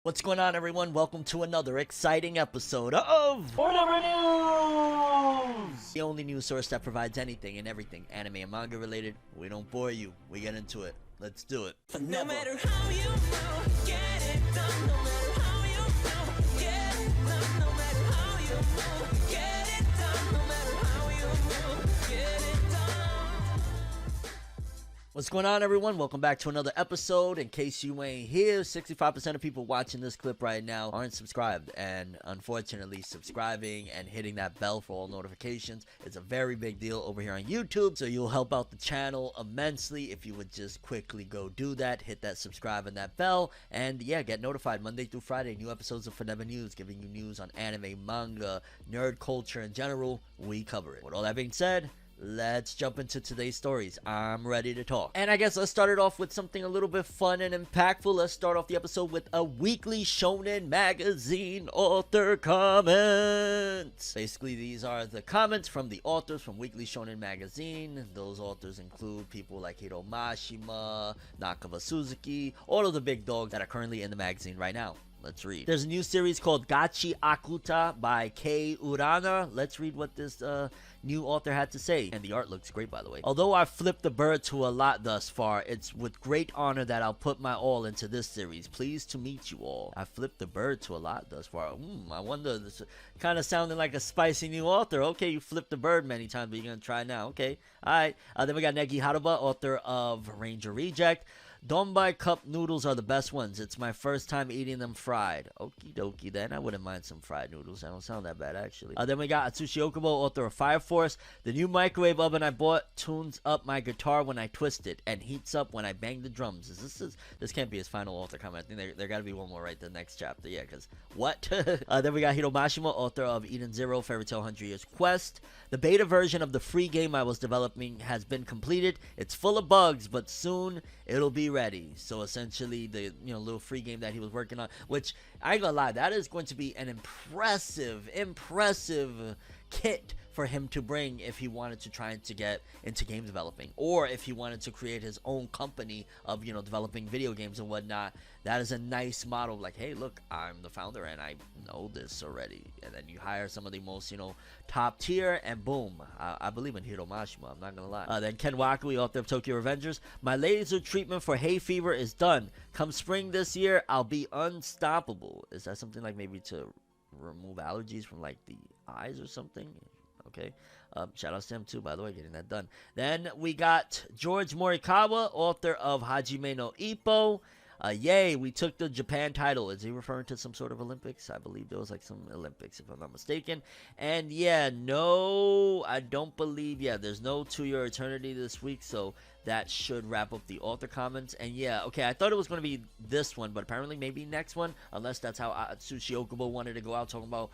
What's going on, everyone? Welcome to another exciting episode of FORNEVERNEWS! The only news source that provides anything and everything anime and manga related. We don't bore you. We get into it. Let's do it. No matter how you move, get it done. No matter how you move, get it done. No matter how you move, get it done. No matter how you move, get it done. What's going on, everyone? Welcome back to another episode. In case you ain't here, 65% of people watching this clip right now aren't subscribed, and unfortunately, subscribing and hitting that bell for all notifications is a very big deal over here on YouTube, so you'll help out the channel immensely if you would just quickly go do that, hit that subscribe and that bell, and yeah, get notified Monday through Friday, new episodes of ForneverWorld, giving you news on anime, manga, nerd culture in general. We cover it. With all that being said, let's jump into today's stories. I'm ready to talk. And I guess let's start it off with something a little bit fun and impactful. Let's start off the episode with a weekly Shonen magazine author comments. Basically, these are the comments from the authors from Weekly Shonen magazine. Those authors include people like Hiro Mashima, Nakaba Suzuki, all of the big dogs that are currently in the magazine right now. Let's read. There's a new series called Gachi Akuta by Kei Urana. Let's read what this new author had to say. And the art looks great, by the way. Although I've flipped the bird to a lot thus far, it's with great honor that I'll put my all into this series. Pleased to meet you all. I flipped the bird to a lot thus far. I wonder, this kind of sounding like a spicy new author. Okay, you flipped the bird many times, but you're going to try now. Okay, alright. Then we got Negi Haruba, author of Ranger Reject. Donbai cup noodles are the best ones. It's my first time eating them fried. Okie dokie then. I wouldn't mind some fried noodles. That don't sound that bad, actually. Then we got Atsushi Okubo, author of Fire Force. The new microwave oven I bought tunes up my guitar when I twist it and heats up when I bang the drums. This can't be his final author comment. I think there got to be one more right the next chapter. Yeah, because what? Then we got Hiro Mashima, author of Eden Zero, Fairy Tail 100 Years Quest. The beta version of the free game I was developing has been completed. It's full of bugs, but soon it'll be ready. So essentially, the little free game that he was working on, which I ain't gonna lie, that is going to be an impressive kit for him to bring if he wanted to try to get into game developing, or if he wanted to create his own company of developing video games and whatnot. That is a nice model. Like, hey, look, I'm the founder and I know this already. And then you hire some of the most top tier, and boom, I believe in Hiro Mashima, I'm not gonna lie. Then Ken Wakui, author of Tokyo Revengers. My laser treatment for hay fever is done. Come spring this year, I'll be unstoppable. Is that something like maybe to remove allergies from like the eyes or something? Okay. Shout out to him too, by the way, getting that done. Then we got George Morikawa, author of Hajime no Ippo. Yay, we took the Japan title. Is he referring to some sort of Olympics? I believe there was like some Olympics, if I'm not mistaken. And yeah, no, I don't believe, there's no To Your Eternity this week, so that should wrap up the author comments. And yeah, okay, I thought it was going to be this one, but apparently maybe next one, unless that's how Atsushi Okubo wanted to go out talking about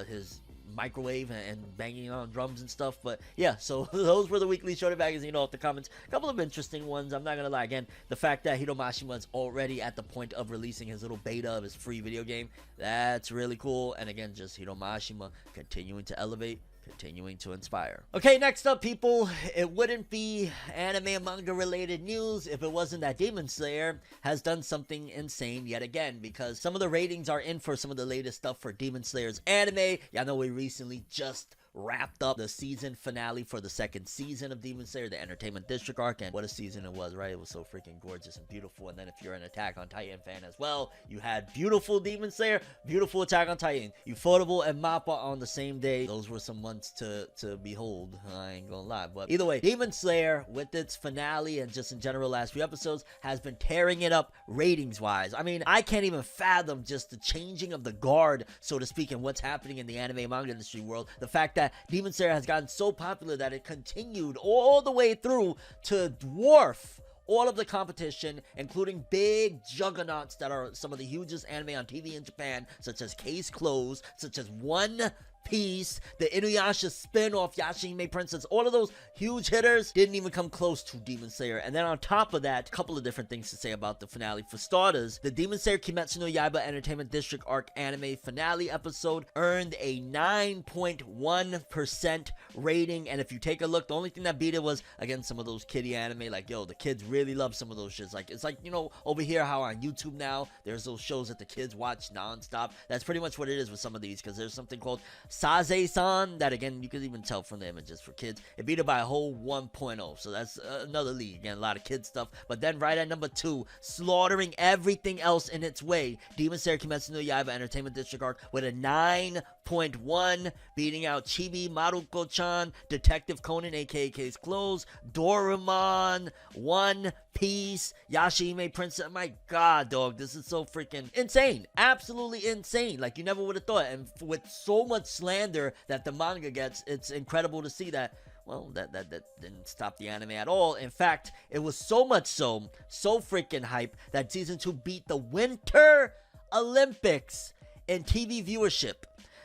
his microwave and banging on drums and stuff. But yeah, so those were the Weekly Shonen magazine author comments. A couple of interesting ones. I'm not gonna lie, again, the fact that Hiro Mashima is already at the point of releasing his little beta of his free video game, that's really cool. And again, just Hiro Mashima continuing to elevate, continuing to inspire. Okay, next up, people, it wouldn't be anime and manga related news if it wasn't that Demon Slayer has done something insane yet again, because some of the ratings are in for some of the latest stuff for Demon Slayer's anime. Y'all know we recently just wrapped up the season finale for the second season of Demon Slayer, the Entertainment District arc, and what a season it was, right? It was so freaking gorgeous and beautiful. And then if you're an Attack on Titan fan as well, you had beautiful Demon Slayer, beautiful Attack on Titan, Ufotable and Mappa on the same day. Those were some months to behold, I ain't gonna lie. But either way, Demon Slayer, with its finale and just in general last few episodes, has been tearing it up ratings wise. I mean, I can't even fathom just the changing of the guard, so to speak, and what's happening in the anime manga industry world. The fact that Demon Slayer has gotten so popular that it continued all the way through to dwarf all of the competition, including big juggernauts that are some of the hugest anime on TV in Japan, such as Case Closed, such as One Piece, the Inuyasha spin-off, Yashahime Princess, all of those huge hitters didn't even come close to Demon Slayer. And then on top of that, a couple of different things to say about the finale. For starters, the Demon Slayer Kimetsu no Yaiba Entertainment District Arc anime finale episode earned a 9.1% rating, and if you take a look, the only thing that beat it was, again, some of those kiddie anime. Like, yo, the kids really love some of those shits. Like, it's like, you know, over here how on YouTube now there's those shows that the kids watch non-stop. That's pretty much what it is with some of these, because there's something called Saze-san that, again, you can even tell from the images for kids. It beat it by a whole 1.0, so that's another league. Again, a lot of kid stuff. But then right at number 2, slaughtering everything else in its way, Demon Slayer Kimetsu no Yaiba Entertainment District Arc with a 9.1, beating out Chibi, Maruko-chan, Detective Conan, aka Case Closed, Doraemon, One Piece, Yashahime Princess. My god, dog, this is so freaking insane. Absolutely insane. Like, you never would have thought. And with so much slander that the manga gets, it's incredible to see that. Well, that didn't stop the anime at all. In fact, it was so much so freaking hype that season 2 beat the Winter Olympics in TV viewership.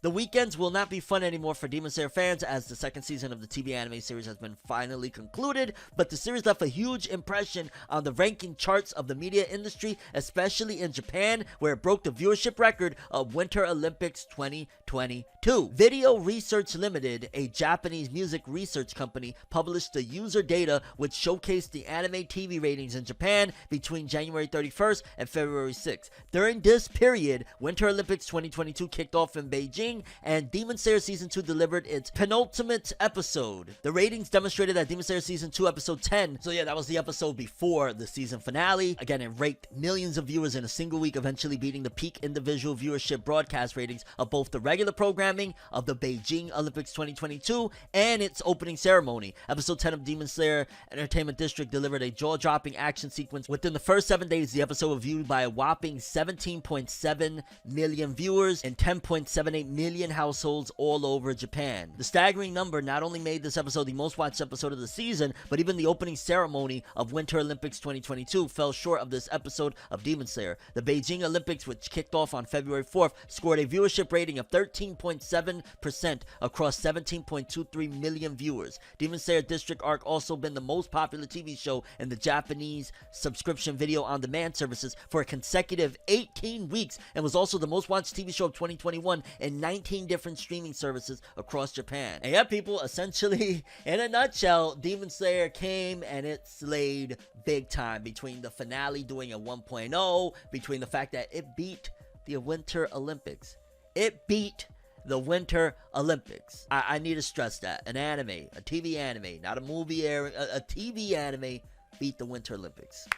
The weekends will not be fun anymore for Demon Slayer fans, as the second season of the TV anime series has been finally concluded, but the series left a huge impression on the ranking charts of the media industry, especially in Japan, where it broke the viewership record of Winter Olympics 2022. Video Research Limited, a Japanese music research company, published the user data which showcased the anime TV ratings in Japan between January 31st and February 6th. During this period, Winter Olympics 2022 kicked off in Beijing, and Demon Slayer Season 2 delivered its penultimate episode. The ratings demonstrated that Demon Slayer Season 2 Episode 10, so yeah, that was the episode before the season finale. Again, it raked millions of viewers in a single week, eventually beating the peak individual viewership broadcast ratings of both the regular programming of the Beijing Olympics 2022 and its opening ceremony. Episode 10 of Demon Slayer Entertainment District delivered a jaw-dropping action sequence. Within the first 7 days, the episode was viewed by a whopping 17.7 million viewers and 10.78 million households all over Japan. The staggering number not only made this episode the most watched episode of the season, but even the opening ceremony of Winter Olympics 2022 fell short of this episode of Demon Slayer. The Beijing Olympics, which kicked off on February 4th, scored a viewership rating of 13.7% across 17.23 million viewers. Demon Slayer District Arc also been the most popular TV show in the Japanese subscription video on demand services for a consecutive 18 weeks, and was also the most watched TV show of 2021 in 19 different streaming services across Japan. And yeah, people, essentially, in a nutshell, Demon Slayer came and it slayed big time, between the finale doing a 1.0, between the fact that it beat the Winter Olympics. It beat the Winter Olympics. I need to stress that. An anime, a TV anime, not a movie, a TV anime beat the Winter Olympics.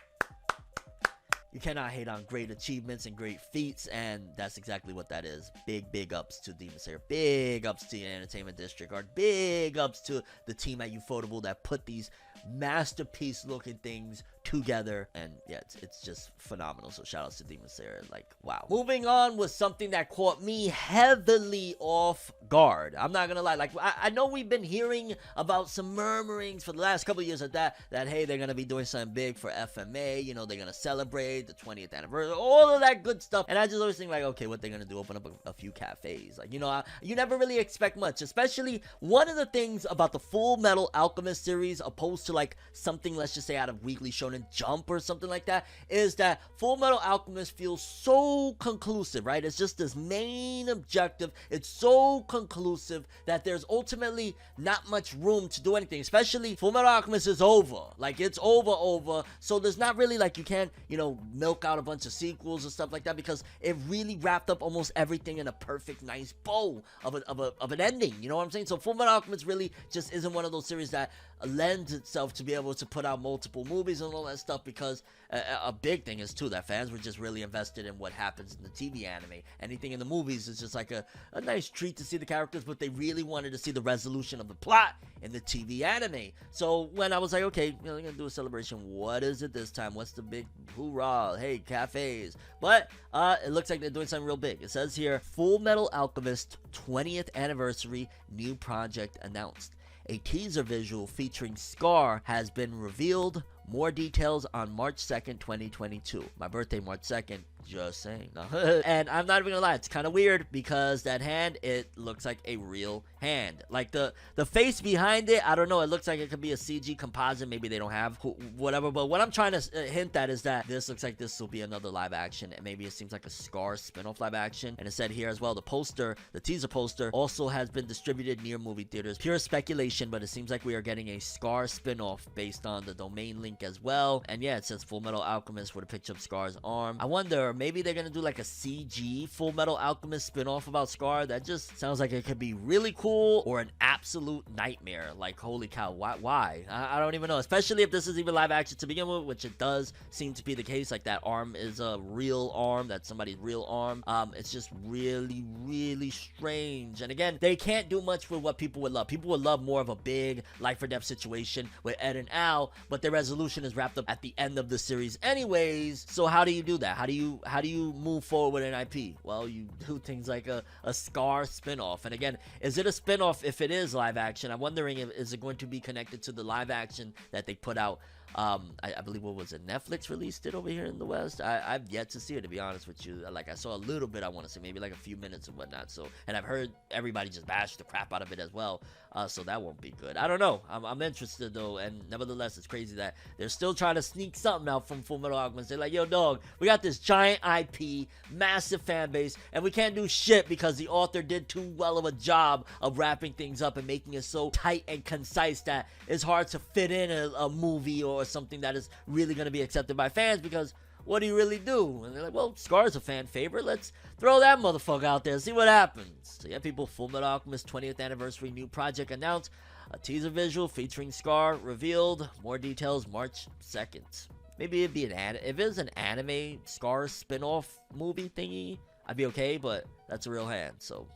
You cannot hate on great achievements and great feats, and that's exactly what that is. Big ups to Demon Slayer. Big ups to the Entertainment District Arc. Big ups to the team at Ufotable that put these masterpiece looking things together, and yeah, it's just phenomenal. So shout outs to Demon Slayer. Like, wow. Moving on with something that caught me heavily off guard. I'm not gonna lie, like, I know we've been hearing about some murmurings for the last couple of years at that hey, they're gonna be doing something big for FMA, you know, they're gonna celebrate the 20th anniversary, all of that good stuff. And I just always think, like, okay, what they're gonna do, open up a few cafes. Like, you know, you never really expect much, especially one of the things about the Fullmetal Alchemist series, opposed to like something, let's just say, out of Weekly Shonen Jump or something like that, is that Fullmetal Alchemist feels so conclusive, right? It's just this main objective. It's so conclusive that there's ultimately not much room to do anything, especially Fullmetal Alchemist is over. Like, it's over. So there's not really, like, you can't, you know, milk out a bunch of sequels and stuff like that, because it really wrapped up almost everything in a perfect, nice bow of an ending. You know what I'm saying? So Fullmetal Alchemist really just isn't one of those series that lends itself to be able to put out multiple movies and all that stuff, because a big thing is too that fans were just really invested in what happens in the TV anime. Anything in the movies is just like a nice treat to see the characters, but they really wanted to see the resolution of the plot in the TV anime. So when I was like, okay, you know, they're gonna do a celebration, what is it this time? What's the big hoorah? Hey, cafes. But it looks like they're doing something real big. It says here, Fullmetal Alchemist 20th anniversary new project announced. A teaser visual featuring Scar has been revealed. More details on March 2nd, 2022. My birthday, March 2nd. Just saying. No. And I'm not even gonna lie, it's kind of weird because that hand, it looks like a real hand. Like the face behind it, I don't know, it looks like it could be a CG composite. Maybe they don't have whatever, but what I'm trying to hint at is that this looks like this will be another live action, and maybe it seems like a Scar spin-off live action. And it said here as well, the teaser poster also has been distributed near movie theaters. Pure speculation, but it seems like we are getting a Scar spin-off based on the domain link as well. And yeah, it says Fullmetal Alchemist with a picture of Scar's arm. I wonder, maybe they're gonna do like a CG Fullmetal Alchemist spin-off about Scar. That just sounds like it could be really cool, or an absolute nightmare. Like, holy cow, why? I don't even know, especially if this is even live action to begin with, which it does seem to be the case. Like, that arm is a real arm, that's somebody's real arm. It's just really strange. And again, they can't do much with what people would love. People would love more of a big life or death situation with Ed and Al, but their resolution is wrapped up at the end of the series anyways. So how do you do that? How do you move forward with an IP? Well, you do things like a Scar spin-off. And again, is it a spin-off if it is live action? I'm wondering if is it going to be connected to the live action that they put out. I believe, what was it, Netflix released it over here in the West. I've yet to see it, to be honest with you. Like, I saw a little bit, I want to say maybe like a few minutes and whatnot. So, and I've heard everybody just bash the crap out of it as well. So that won't be good. I don't know. I'm interested though, and nevertheless, it's crazy that they're still trying to sneak something out from Fullmetal Alchemist. They're like, yo, dog, we got this giant IP, massive fan base, and we can't do shit because the author did too well of a job of wrapping things up and making it so tight and concise that it's hard to fit in a movie or something that is really going to be accepted by fans, because what do you really do? And they're like, well, Scar's a fan favorite. Let's throw that motherfucker out there and see what happens. So yeah, people, Fullmetal Alchemist 20th anniversary new project announced. A teaser visual featuring Scar revealed. More details March 2nd. Maybe it'd be if it was an anime Scar spin-off movie thingy, I'd be okay, but that's a real hand, so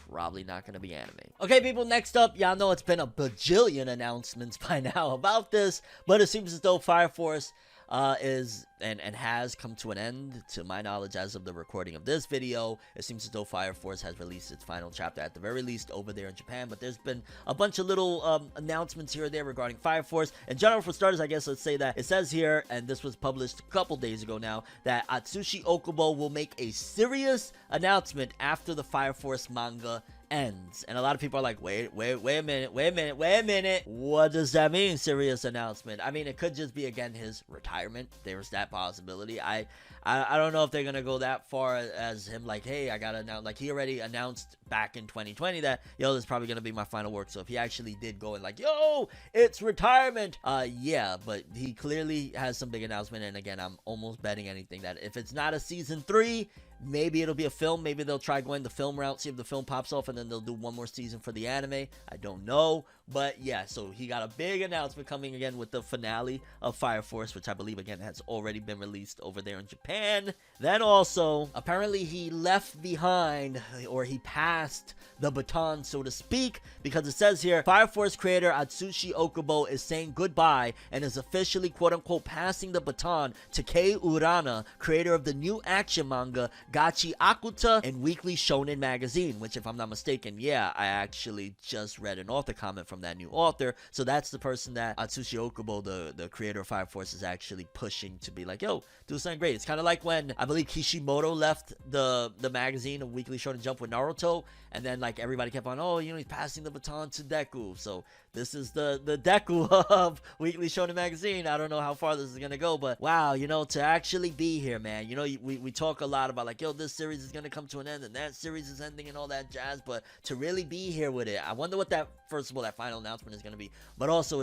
probably not going to be anime. Okay, people, next up, y'all know it's been a bajillion announcements by now about this, but it seems as though Fire Force is and has come to an end. To my knowledge, as of the recording of this video, it seems as though Fire Force has released its final chapter, at the very least over there in Japan. But there's been a bunch of little announcements here or there regarding Fire Force. In general, for starters, I guess let's say that it says here, and this was published a couple days ago now, that Atsushi Okubo will make a serious announcement after the Fire Force manga ends. And a lot of people are like, wait a minute, what does that mean, serious announcement? I mean, it could just be, again, his retirement. There's that possibility. I don't know if they're gonna go that far as him like, hey, I gotta announce. Like, he already announced back in 2020 that, yo, this is probably gonna be my final work. So if he actually did go and like, yo, it's retirement, yeah, but he clearly has some big announcement. And again, I'm almost betting anything that if it's not a season 3, maybe it'll be a film. Maybe they'll try going the film route, see if the film pops off, and then they'll do one more season for the anime. I don't know. But yeah, so he got a big announcement coming again with the finale of Fire Force, which I believe, again, has already been released over there in Japan. Then also, apparently he left behind, or he passed the baton, so to speak, because it says here, Fire Force creator Atsushi Okubo is saying goodbye and is officially, quote-unquote, passing the baton to Kei Urana, creator of the new action manga Gachi Akuta and Weekly Shonen magazine, which, if I'm not mistaken, yeah, I actually just read an author comment from that new author. So that's the person that Atsushi Okubo, the creator of Fire Force, is actually pushing to be like, yo, do something great. It's kind of like when, I believe, Kishimoto left the magazine of Weekly Shonen Jump with Naruto, and then like everybody kept on, oh, you know, he's passing the baton to Deku. So this is the Deku of Weekly Shonen magazine. I don't know how far this is gonna go, but wow, you know, to actually be here, man, you know, we talk a lot about like, yo, this series is gonna come to an end and that series is ending and all that jazz, but to really be here with it, I wonder what that, first of all, that final announcement is gonna be, but also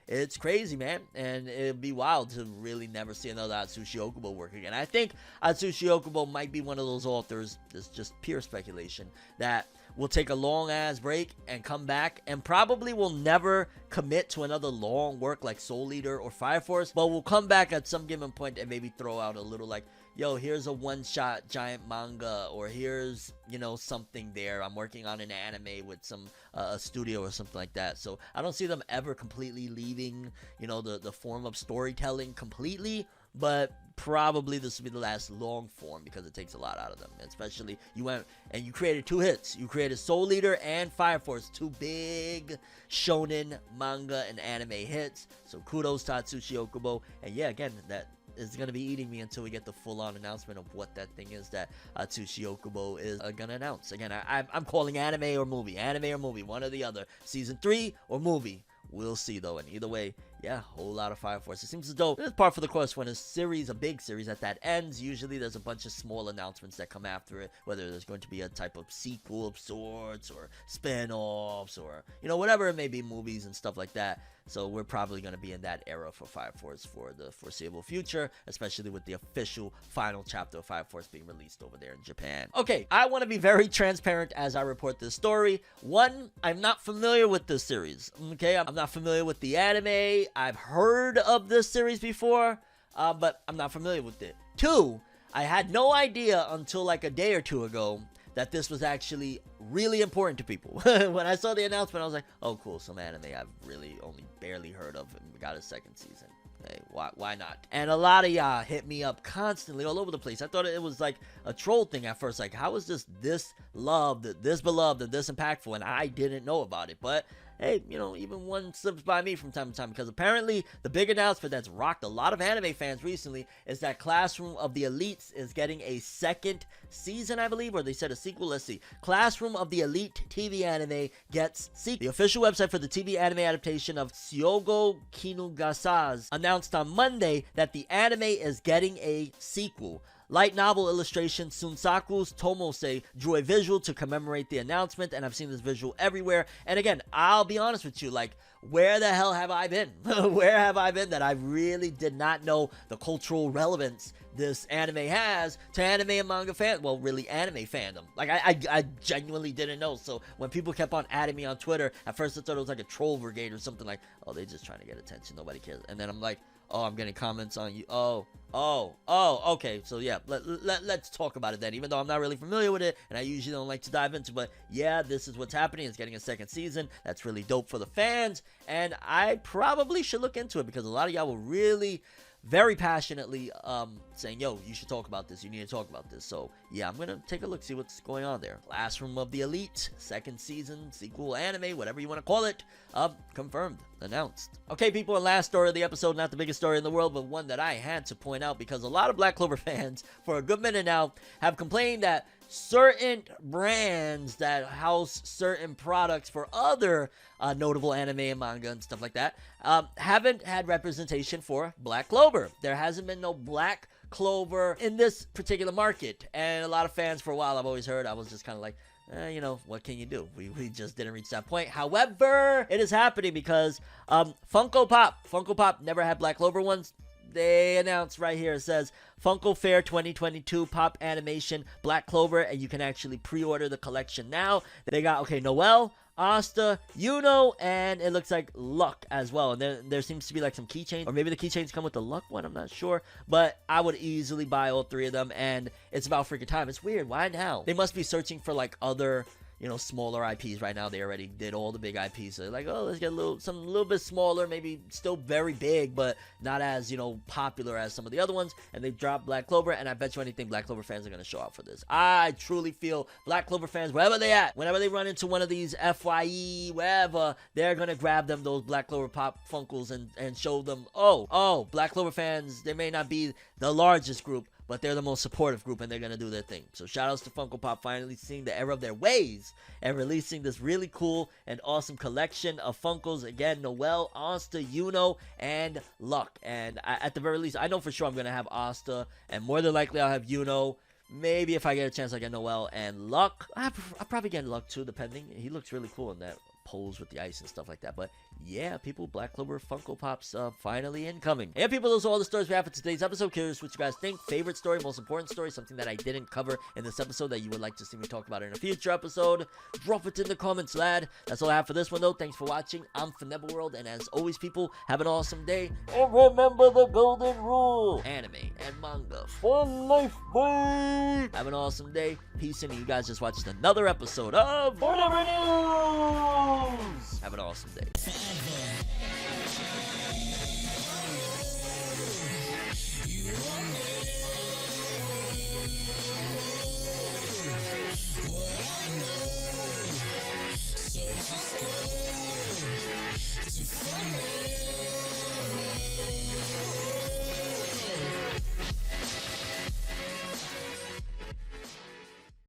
it's crazy, man, and it'd be wild to really never see another Atsushi Okubo work again. I think Atsushi Okubo might be one of those authors, this is just pure speculation, that will take a long-ass break and come back and probably will never commit to another long work like Soul Eater or Fire Force, but will come back at some given point and maybe throw out a little like, yo, here's a one-shot giant manga, or here's, you know, something there. I'm working on an anime with some a studio or something like that. So I don't see them ever completely leaving, you know, the form of storytelling completely, but probably this will be the last long form because it takes a lot out of them. Especially, you went and you created 2 hits. You created Soul Eater and Fire Force, 2 big shonen manga and anime hits. So kudos to Atsushi Okubo. And yeah, again, that is going to be eating me until we get the full-on announcement of what that thing is that Atsushi Okubo is going to announce. Again, I'm calling anime or movie, one or the other. Season 3 or movie. We'll see, though, and either way, yeah, whole lot of Fire Force. It seems as though this is par for the course when a big series that ends. Usually there's a bunch of small announcements that come after it, whether there's going to be a type of sequel of sorts or spin-offs or, you know, whatever it may be, movies and stuff like that. So we're probably going to be in that era for Fire Force for the foreseeable future, especially with the official final chapter of Fire Force being released over there in Japan. Okay, I want to be very transparent as I report this story. One, I'm not familiar with this series. Okay, I'm not familiar with the anime. I've heard of this series before, but I'm not familiar with it. Two, I had no idea until like a day or two ago that this was actually really important to people. When I saw the announcement, I was like, oh, cool, some anime I've really only barely heard of, and we got a second season. Hey, why not? And a lot of y'all hit me up constantly all over the place. I thought it was like a troll thing at first. Like, how is this loved, this beloved, and this impactful? And I didn't know about it. But hey, you know, even one slips by me from time to time, because apparently the big announcement that's rocked a lot of anime fans recently is that Classroom of the Elites is getting a second season, I believe, or they said a sequel. Let's see. Classroom of the Elite TV anime gets sequel. The official website for the TV anime adaptation of Syogo Kinugasa's announced on Monday that the anime is getting a sequel. Light novel illustration Sunsaku's Tomose drew a visual to commemorate the announcement, and I've seen this visual everywhere. And again, I'll be honest with you, like, where the hell have I been? Where have I been that I really did not know the cultural relevance this anime has to anime and manga fan? Well, really anime fandom. Like, I genuinely didn't know. So when people kept on adding me on Twitter, at first I thought it was like a troll brigade or something, like, oh, they're just trying to get attention, nobody cares. And then I'm like, oh, I'm getting comments on you. Okay. So yeah, let's talk about it then. Even though I'm not really familiar with it, and I usually don't like to dive into, but yeah, this is what's happening. It's getting a second season. That's really dope for the fans, and I probably should look into it because a lot of y'all were really very passionately saying, yo, you should talk about this, you need to talk about this. So yeah, I'm gonna take a look, see what's going on there. Classroom of the Elite, second season, sequel, anime, whatever you want to call it, confirmed, announced. Okay, people, and last story of the episode, not the biggest story in the world, but one that I had to point out because a lot of Black Clover fans for a good minute now have complained that certain brands that house certain products for other notable anime and manga and stuff like that haven't had representation for Black Clover. There hasn't been no Black Clover in this particular market, and a lot of fans for a while, I've always heard, I was just kind of like, you know, what can you do? We just didn't reach that point. However, it is happening because Funko Pop never had Black Clover ones. They announced right here, it says Funko Fair 2022 Pop Animation Black Clover, and you can actually pre-order the collection now. They got, okay, Noelle, Asta, Yuno, and it looks like Luck as well. And there seems to be like some keychains, or maybe the keychains come with the Luck one, I'm not sure. But I would easily buy all three of them, and it's about freaking time. It's weird, why now? They must be searching for like other, you know, smaller IPs right now. They already did all the big IPs. So they're like, oh, let's get something a little bit smaller, maybe still very big, but not as, you know, popular as some of the other ones. And they dropped Black Clover, and I bet you anything Black Clover fans are going to show out for this. I truly feel Black Clover fans, wherever they at, whenever they run into one of these FYE, wherever, they're going to grab them, those Black Clover Pop Funkles, and show them, oh, Black Clover fans, they may not be the largest group, but they're the most supportive group, and they're going to do their thing. So shoutouts to Funko Pop finally seeing the error of their ways and releasing this really cool and awesome collection of Funkos. Again, Noelle, Asta, Yuno, and Luck. And at the very least, I know for sure I'm going to have Asta, and more than likely I'll have Yuno. Maybe if I get a chance, I get Noelle and Luck. I'll probably get Luck too, depending. He looks really cool in that pose with the ice and stuff like that. But yeah, people, Black Clover Funko Pops finally incoming. And people, those are all the stories we have for today's episode. Curious what you guys think. Favorite story, most important story, something that I didn't cover in this episode that you would like to see me talk about in a future episode. Drop it in the comments, lad. That's all I have for this one, though. Thanks for watching. I'm ForneverWorld, and as always, people, have an awesome day. And remember the golden rule: anime and manga for life, boy. Have an awesome day. Peace, and you guys just watched another episode of ForneverNews. Have an awesome day.